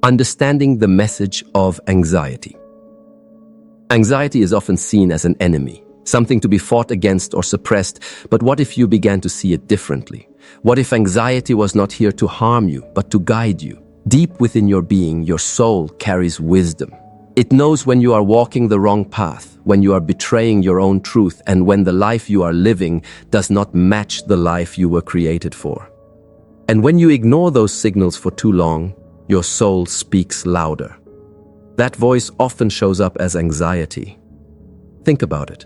Understanding the message of anxiety. Anxiety is often seen as an enemy, something to be fought against or suppressed, but what if you began to see it differently? What if anxiety was not here to harm you, but to guide you? Deep within your being, your soul carries wisdom. It knows when you are walking the wrong path, when you are betraying your own truth, and when the life you are living does not match the life you were created for. And when you ignore those signals for too long, your soul speaks louder. That voice often shows up as anxiety. Think about it.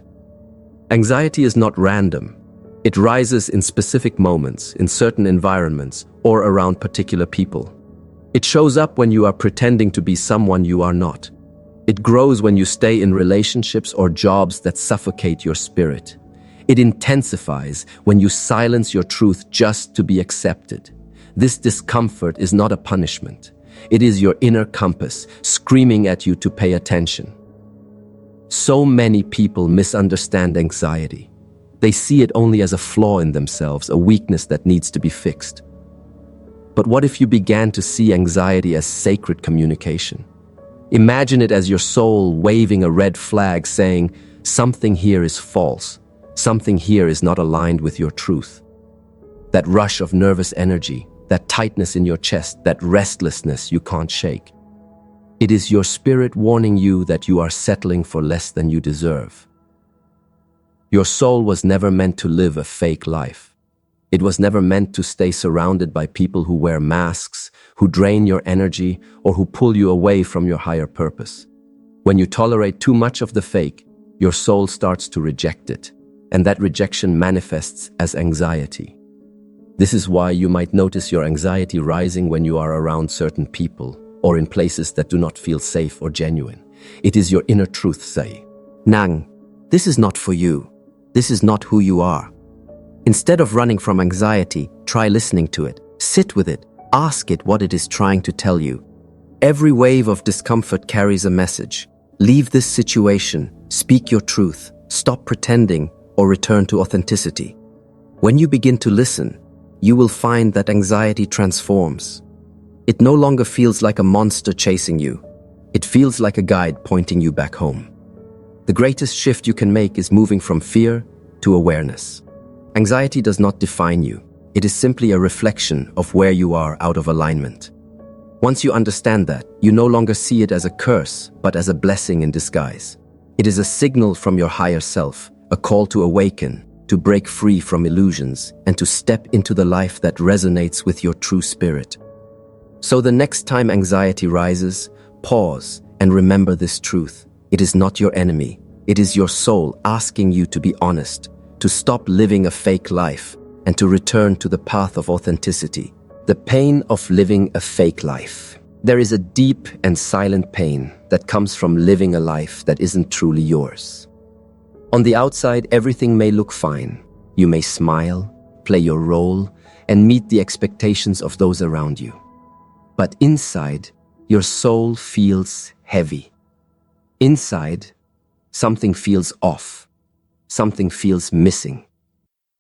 Anxiety is not random. It rises in specific moments, in certain environments, or around particular people. It shows up when you are pretending to be someone you are not. It grows when you stay in relationships or jobs that suffocate your spirit. It intensifies when you silence your truth just to be accepted. This discomfort is not a punishment. It is your inner compass screaming at you to pay attention. So many people misunderstand anxiety. They see it only as a flaw in themselves, a weakness that needs to be fixed. But what if you began to see anxiety as sacred communication? Imagine it as your soul waving a red flag saying, something here is false, something here is not aligned with your truth. That rush of nervous energy, that tightness in your chest, that restlessness you can't shake. It is your spirit warning you that you are settling for less than you deserve. Your soul was never meant to live a fake life. It was never meant to stay surrounded by people who wear masks, who drain your energy, or who pull you away from your higher purpose. When you tolerate too much of the fake, your soul starts to reject it, and that rejection manifests as anxiety. This is why you might notice your anxiety rising when you are around certain people, or in places that do not feel safe or genuine. It is your inner truth saying, Nang, this is not for you. This is not who you are. Instead of running from anxiety, try listening to it. Sit with it. Ask it what it is trying to tell you. Every wave of discomfort carries a message. Leave this situation. Speak your truth. Stop pretending or return to authenticity. When you begin to listen, you will find that anxiety transforms. It no longer feels like a monster chasing you. It feels like a guide pointing you back home. The greatest shift you can make is moving from fear to awareness. Anxiety does not define you. It is simply a reflection of where you are out of alignment. Once you understand that, you no longer see it as a curse, but as a blessing in disguise. It is a signal from your higher self, a call to awaken, to break free from illusions, and to step into the life that resonates with your true spirit. So the next time anxiety rises, pause and remember this truth. It is not your enemy. It is your soul asking you to be honest, to stop living a fake life, and to return to the path of authenticity. The pain of living a fake life. There is a deep and silent pain that comes from living a life that isn't truly yours. On the outside, everything may look fine. You may smile, play your role, and meet the expectations of those around you. But inside, your soul feels heavy. Inside, something feels off. Something feels missing.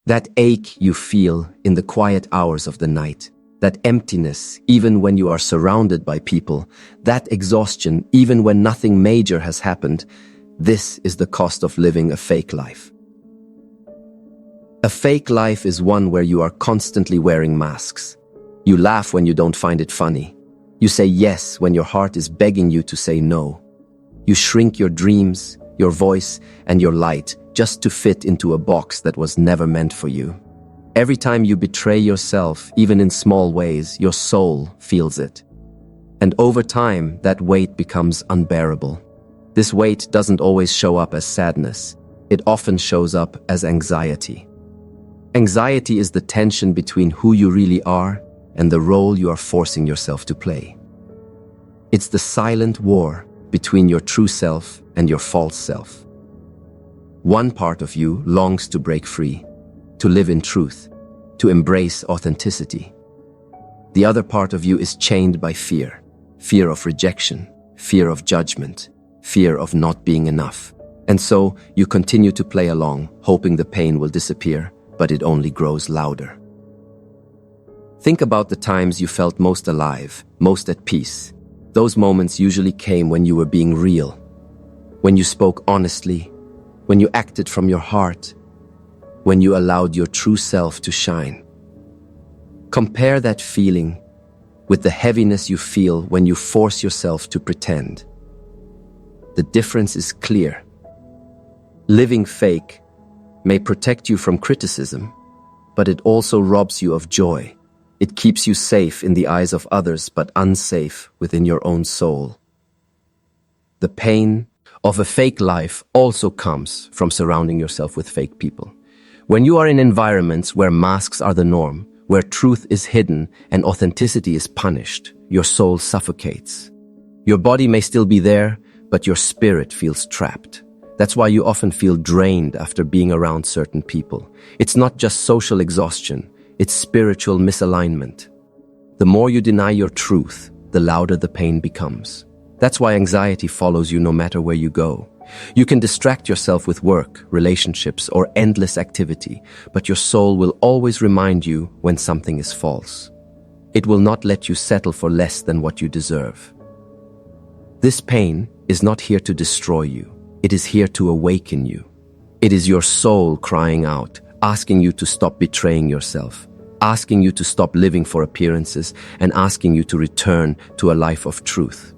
That ache you feel in the quiet hours of the night, that emptiness even when you are surrounded by people, that exhaustion even when nothing major has happened, this is the cost of living a fake life. A fake life is one where you are constantly wearing masks. You laugh when you don't find it funny. You say yes when your heart is begging you to say no. You shrink your dreams, your voice, and your light just to fit into a box that was never meant for you. Every time you betray yourself, even in small ways, your soul feels it. And over time, that weight becomes unbearable. This weight doesn't always show up as sadness. It often shows up as anxiety. Anxiety is the tension between who you really are and the role you are forcing yourself to play. It's the silent war between your true self and your false self. One part of you longs to break free, to live in truth, to embrace authenticity. The other part of you is chained by fear, fear of rejection, fear of judgment, fear of not being enough. And so you continue to play along, hoping the pain will disappear, but it only grows louder. Think about the times you felt most alive, most at peace. Those moments usually came when you were being real, when you spoke honestly, when you acted from your heart, when you allowed your true self to shine. Compare that feeling with the heaviness you feel when you force yourself to pretend. The difference is clear. Living fake may protect you from criticism, but it also robs you of joy. It keeps you safe in the eyes of others, but unsafe within your own soul. The pain of a fake life also comes from surrounding yourself with fake people. When you are in environments where masks are the norm, where truth is hidden and authenticity is punished, your soul suffocates. Your body may still be there, but your spirit feels trapped. That's why you often feel drained after being around certain people. It's not just social exhaustion, it's spiritual misalignment. The more you deny your truth, the louder the pain becomes. That's why anxiety follows you no matter where you go. You can distract yourself with work, relationships, or endless activity, but your soul will always remind you when something is false. It will not let you settle for less than what you deserve. This pain is not here to destroy you. It is here to awaken you. It is your soul crying out, asking you to stop betraying yourself, asking you to stop living for appearances, and asking you to return to a life of truth.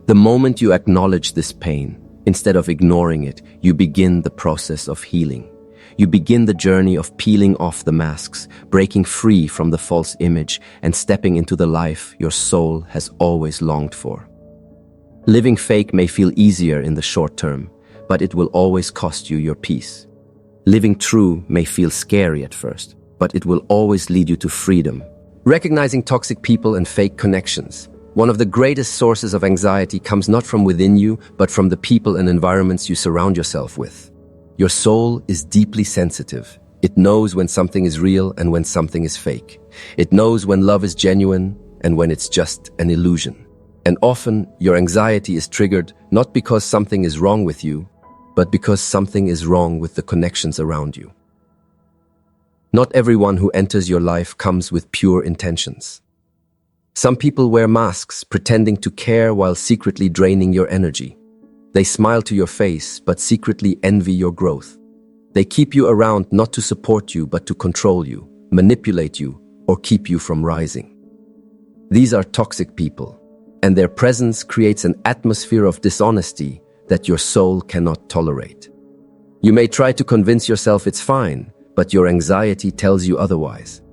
The moment you acknowledge this pain, instead of ignoring it, you begin the process of healing. You begin the journey of peeling off the masks, breaking free from the false image, and stepping into the life your soul has always longed for. Living fake may feel easier in the short term, but it will always cost you your peace. Living true may feel scary at first, but it will always lead you to freedom. Recognizing toxic people and fake connections. One of the greatest sources of anxiety comes not from within you, but from the people and environments you surround yourself with. Your soul is deeply sensitive. It knows when something is real and when something is fake. It knows when love is genuine and when it's just an illusion. And often, your anxiety is triggered not because something is wrong with you, but because something is wrong with the connections around you. Not everyone who enters your life comes with pure intentions. Some people wear masks, pretending to care while secretly draining your energy. They smile to your face, but secretly envy your growth. They keep you around not to support you, but to control you, manipulate you, or keep you from rising. These are toxic people, and their presence creates an atmosphere of dishonesty that your soul cannot tolerate. You may try to convince yourself it's fine, but your anxiety tells you otherwise.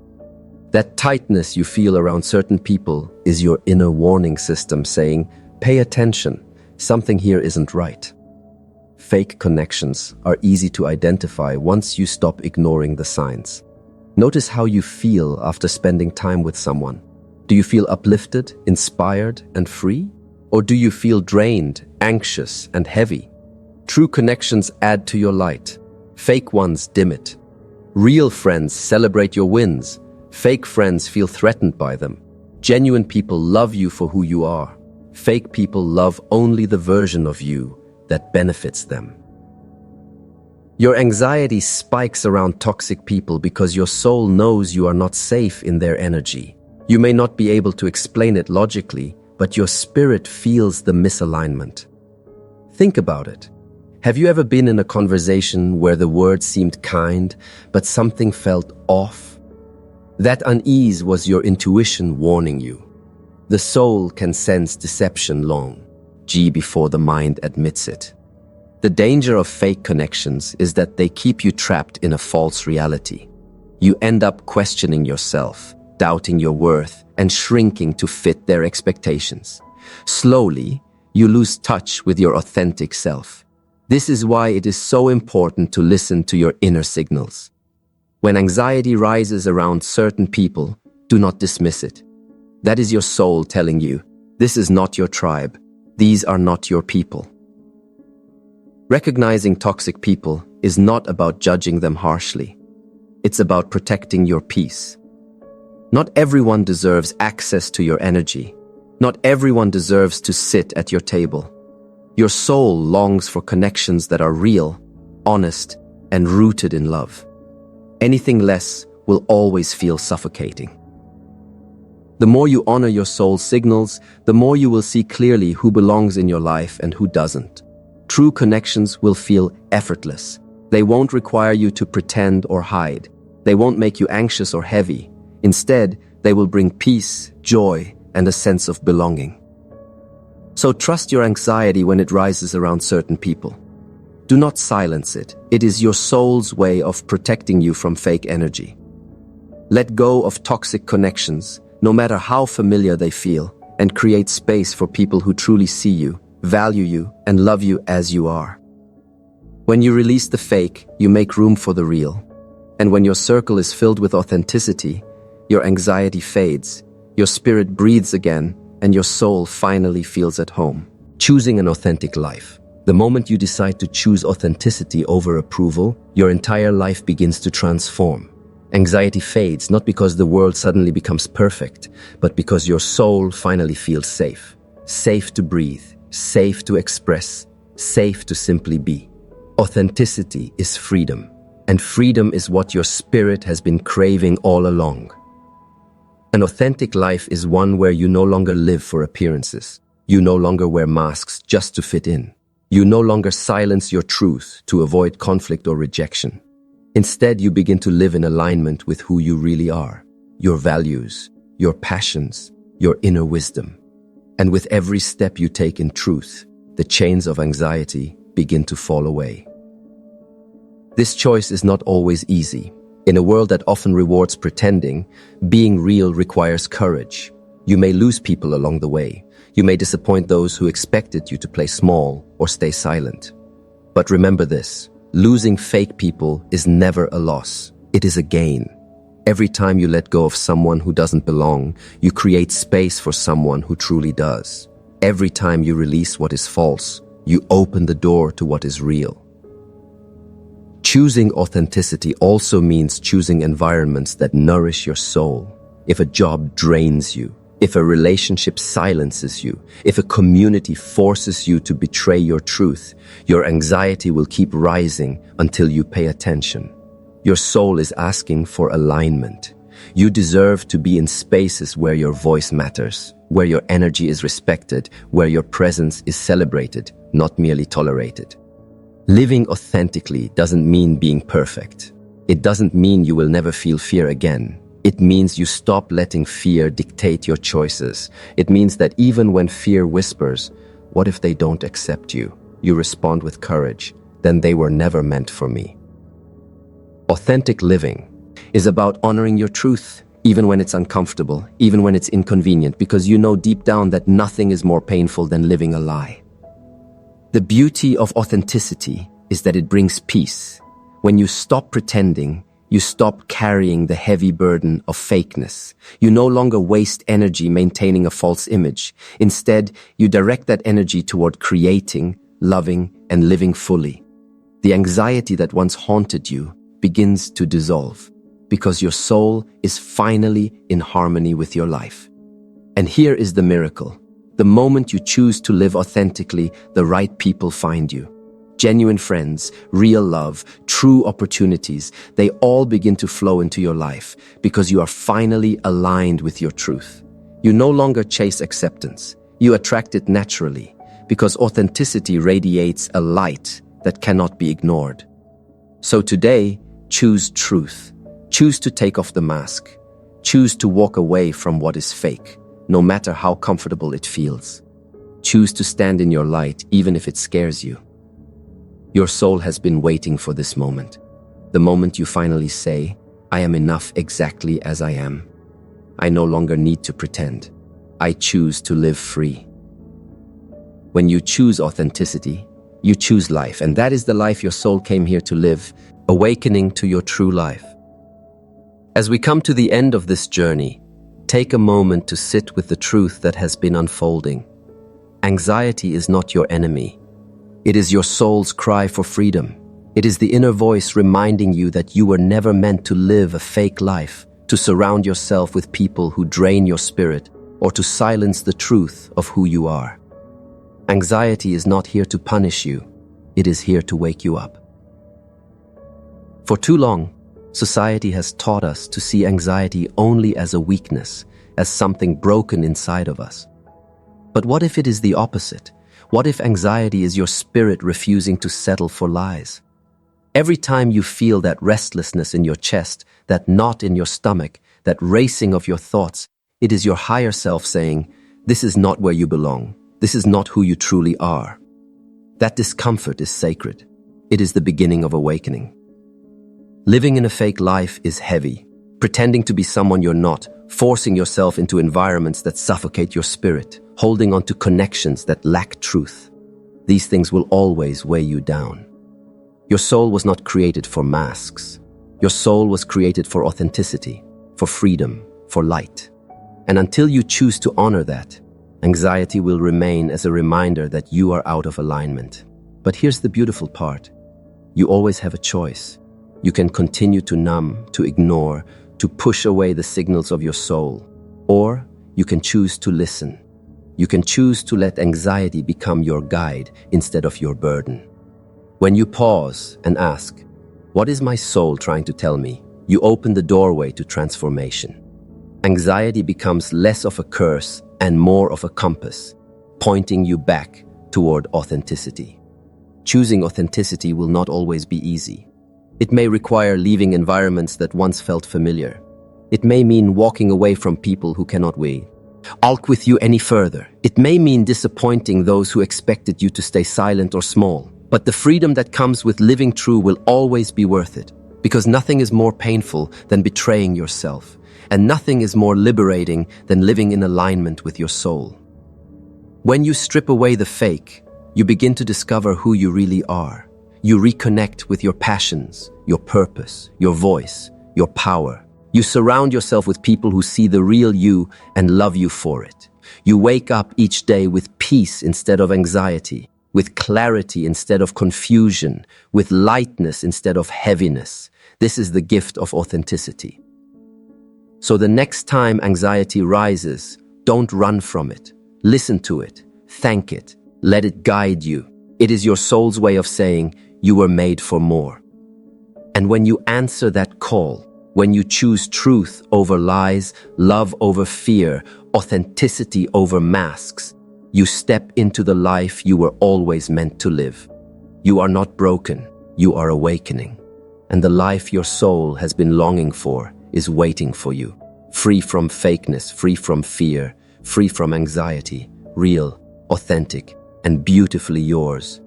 That tightness you feel around certain people is your inner warning system saying, "Pay attention, something here isn't right." Fake connections are easy to identify once you stop ignoring the signs. Notice how you feel after spending time with someone. Do you feel uplifted, inspired, and free? Or do you feel drained, anxious, and heavy? True connections add to your light. Fake ones dim it. Real friends celebrate your wins. Fake friends feel threatened by them. Genuine people love you for who you are. Fake people love only the version of you that benefits them. Your anxiety spikes around toxic people because your soul knows you are not safe in their energy. You may not be able to explain it logically, but your spirit feels the misalignment. Think about it. Have you ever been in a conversation where the words seemed kind, but something felt off? That unease was your intuition warning you. The soul can sense deception long before the mind admits it. The danger of fake connections is that they keep you trapped in a false reality. You end up questioning yourself, doubting your worth, and shrinking to fit their expectations. Slowly, you lose touch with your authentic self. This is why it is so important to listen to your inner signals. When anxiety rises around certain people, do not dismiss it. That is your soul telling you, this is not your tribe, these are not your people. Recognizing toxic people is not about judging them harshly. It's about protecting your peace. Not everyone deserves access to your energy. Not everyone deserves to sit at your table. Your soul longs for connections that are real, honest, and rooted in love. Anything less will always feel suffocating. The more you honor your soul's signals, the more you will see clearly who belongs in your life and who doesn't. True connections will feel effortless. They won't require you to pretend or hide. They won't make you anxious or heavy. Instead, they will bring peace, joy, and a sense of belonging. So trust your anxiety when it rises around certain people. Do not silence it. It is your soul's way of protecting you from fake energy. Let go of toxic connections, no matter how familiar they feel, and create space for people who truly see you, value you, and love you as you are. When you release the fake, you make room for the real. And when your circle is filled with authenticity, your anxiety fades, your spirit breathes again, and your soul finally feels at home. Choosing an authentic life. The moment you decide to choose authenticity over approval, your entire life begins to transform. Anxiety fades not because the world suddenly becomes perfect, but because your soul finally feels safe. Safe to breathe, safe to express, safe to simply be. Authenticity is freedom, and freedom is what your spirit has been craving all along. An authentic life is one where you no longer live for appearances. You no longer wear masks just to fit in. You no longer silence your truth to avoid conflict or rejection. Instead, you begin to live in alignment with who you really are, your values, your passions, your inner wisdom. And with every step you take in truth, the chains of anxiety begin to fall away. This choice is not always easy. In a world that often rewards pretending, being real requires courage. You may lose people along the way. You may disappoint those who expected you to play small or stay silent. But remember this, losing fake people is never a loss. It is a gain. Every time you let go of someone who doesn't belong, you create space for someone who truly does. Every time you release what is false, you open the door to what is real. Choosing authenticity also means choosing environments that nourish your soul. If a job drains you, if a relationship silences you, if a community forces you to betray your truth, your anxiety will keep rising until you pay attention. Your soul is asking for alignment. You deserve to be in spaces where your voice matters, where your energy is respected, where your presence is celebrated, not merely tolerated. Living authentically doesn't mean being perfect. It doesn't mean you will never feel fear again. It means you stop letting fear dictate your choices. It means that even when fear whispers, "What if they don't accept you?" you respond with courage, "Then they were never meant for me." Authentic living is about honoring your truth, even when it's uncomfortable, even when it's inconvenient, because you know deep down that nothing is more painful than living a lie. The beauty of authenticity is that it brings peace. When you stop pretending, you stop carrying the heavy burden of fakeness. You no longer waste energy maintaining a false image. Instead, you direct that energy toward creating, loving, and living fully. The anxiety that once haunted you begins to dissolve because your soul is finally in harmony with your life. And here is the miracle. The moment you choose to live authentically, the right people find you. Genuine friends, real love, true opportunities, they all begin to flow into your life because you are finally aligned with your truth. You no longer chase acceptance. You attract it naturally because authenticity radiates a light that cannot be ignored. So today, choose truth. Choose to take off the mask. Choose to walk away from what is fake, no matter how comfortable it feels. Choose to stand in your light, even if it scares you. Your soul has been waiting for this moment. The moment you finally say, "I am enough exactly as I am. I no longer need to pretend. I choose to live free." When you choose authenticity, you choose life, and that is the life your soul came here to live, awakening to your true life. As we come to the end of this journey, take a moment to sit with the truth that has been unfolding. Anxiety is not your enemy. It is your soul's cry for freedom. It is the inner voice reminding you that you were never meant to live a fake life, to surround yourself with people who drain your spirit, or to silence the truth of who you are. Anxiety is not here to punish you. It is here to wake you up. For too long, society has taught us to see anxiety only as a weakness, as something broken inside of us. But what if it is the opposite? What if anxiety is your spirit refusing to settle for lies? Every time you feel that restlessness in your chest, that knot in your stomach, that racing of your thoughts, it is your higher self saying, "This is not where you belong. This is not who you truly are." That discomfort is sacred. It is the beginning of awakening. Living in a fake life is heavy. Pretending to be someone you're not, forcing yourself into environments that suffocate your spirit, holding on to connections that lack truth. These things will always weigh you down. Your soul was not created for masks. Your soul was created for authenticity, for freedom, for light. And until you choose to honor that, anxiety will remain as a reminder that you are out of alignment. But here's the beautiful part. You always have a choice. You can continue to numb, to ignore, to push away the signals of your soul. Or you can choose to listen. You can choose to let anxiety become your guide instead of your burden. When you pause and ask, "What is my soul trying to tell me?" you open the doorway to transformation. Anxiety becomes less of a curse and more of a compass, pointing you back toward authenticity. Choosing authenticity will not always be easy. It may require leaving environments that once felt familiar. It may mean walking away from people who cannot wait with you any further. It may mean disappointing those who expected you to stay silent or small. But the freedom that comes with living true will always be worth it, because nothing is more painful than betraying yourself, and nothing is more liberating than living in alignment with your soul. When you strip away the fake, you begin to discover who you really are. You reconnect with your passions, your purpose, your voice, your power. You surround yourself with people who see the real you and love you for it. You wake up each day with peace instead of anxiety, with clarity instead of confusion, with lightness instead of heaviness. This is the gift of authenticity. So the next time anxiety rises, don't run from it. Listen to it, thank it, let it guide you. It is your soul's way of saying, you were made for more. And when you answer that call, when you choose truth over lies, love over fear, authenticity over masks, you step into the life you were always meant to live. You are not broken, you are awakening. And the life your soul has been longing for is waiting for you. Free from fakeness, free from fear, free from anxiety, real, authentic, and beautifully yours.